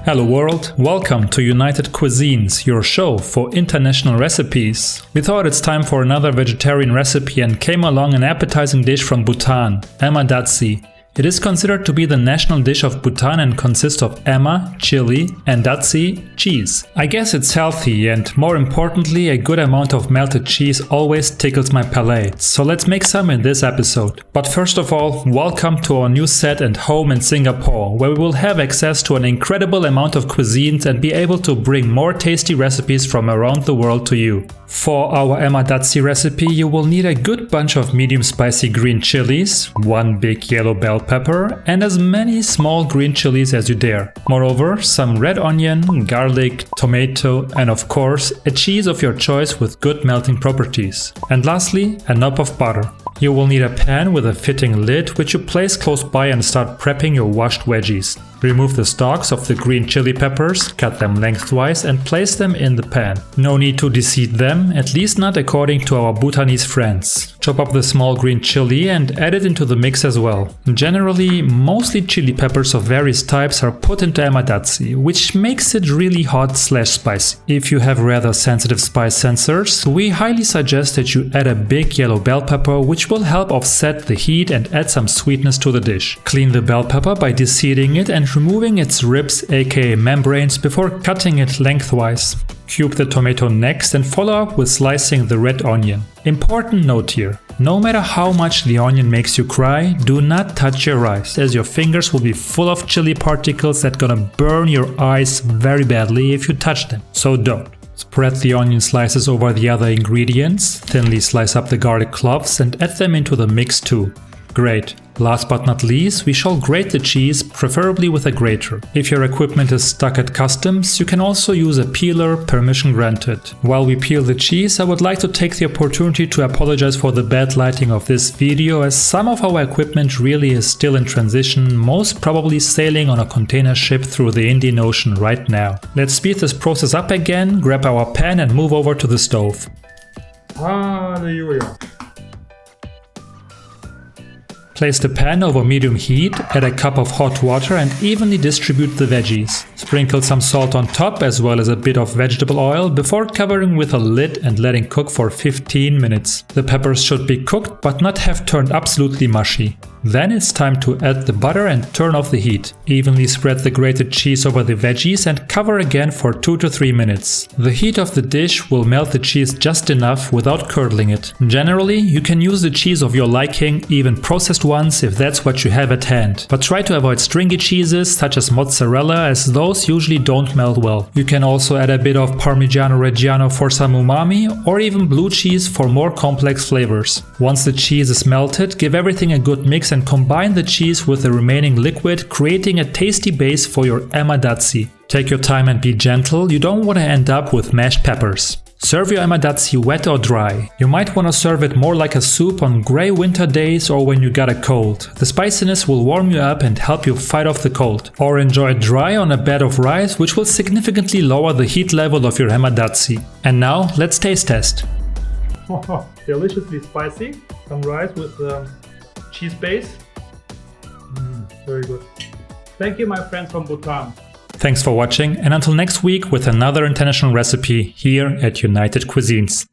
Hello world, welcome to United Cuisines, your show for international recipes. We thought it's time for another vegetarian recipe and came along an appetizing dish from Bhutan, Ema Datshi. It is considered to be the national dish of Bhutan and consists of ema, chili, and datshi, cheese. I guess it's healthy and, more importantly, a good amount of melted cheese always tickles my palate, so let's make some in this episode. But first of all, welcome to our new set and home in Singapore, where we will have access to an incredible amount of cuisines and be able to bring more tasty recipes from around the world to you. For our Ema Datshi recipe, you will need a good bunch of medium spicy green chilies, one big yellow bell pepper, and as many small green chilies as you dare. Moreover, some red onion, garlic, tomato, and of course, a cheese of your choice with good melting properties. And lastly, a knob of butter. You will need a pan with a fitting lid, which you place close by and start prepping your washed veggies. Remove the stalks of the green chili peppers, cut them lengthwise and place them in the pan. No need to deseed them, at least not according to our Bhutanese friends. Chop up the small green chili and add it into the mix as well. Generally, mostly chili peppers of various types are put into Ema Datshi, which makes it really hot/spicy. If you have rather sensitive spice sensors, we highly suggest that you add a big yellow bell pepper, which will help offset the heat and add some sweetness to the dish. Clean the bell pepper by deseeding it and removing its ribs, aka membranes, before cutting it lengthwise. Cube the tomato next and follow up with slicing the red onion. Important note here, no matter how much the onion makes you cry, do not touch your rice, as your fingers will be full of chili particles that gonna burn your eyes very badly if you touch them, so don't. Spread the onion slices over the other ingredients, thinly slice up the garlic cloves and add them into the mix too. Great. Last but not least, we shall grate the cheese, preferably with a grater. If your equipment is stuck at customs, you can also use a peeler, permission granted. While we peel the cheese, I would like to take the opportunity to apologize for the bad lighting of this video, as some of our equipment really is still in transition, most probably sailing on a container ship through the Indian Ocean right now. Let's speed this process up again, grab our pan and move over to the stove. Hallelujah. Place the pan over medium heat, add a cup of hot water and evenly distribute the veggies. Sprinkle some salt on top as well as a bit of vegetable oil before covering with a lid and letting cook for 15 minutes. The peppers should be cooked but not have turned absolutely mushy. Then it's time to add the butter and turn off the heat. Evenly spread the grated cheese over the veggies and cover again for 2 to 3 minutes. The heat of the dish will melt the cheese just enough without curdling it. Generally, you can use the cheese of your liking, even processed ones if that's what you have at hand. But try to avoid stringy cheeses such as mozzarella, as those usually don't melt well. You can also add a bit of Parmigiano Reggiano for some umami, or even blue cheese for more complex flavors. Once the cheese is melted, give everything a good mix and combine the cheese with the remaining liquid, creating a tasty base for your Ema Datshi. Take your time and be gentle, you don't want to end up with mashed peppers. Serve your Ema Datshi wet or dry. You might want to serve it more like a soup on grey winter days or when you got a cold. The spiciness will warm you up and help you fight off the cold. Or enjoy it dry on a bed of rice, which will significantly lower the heat level of your Ema Datshi. And now, let's taste test. Deliciously spicy. Some rice with cheese base. Very good. Thank you, my friends from Bhutan. Thanks for watching, and until next week with another international recipe here at United Cuisines.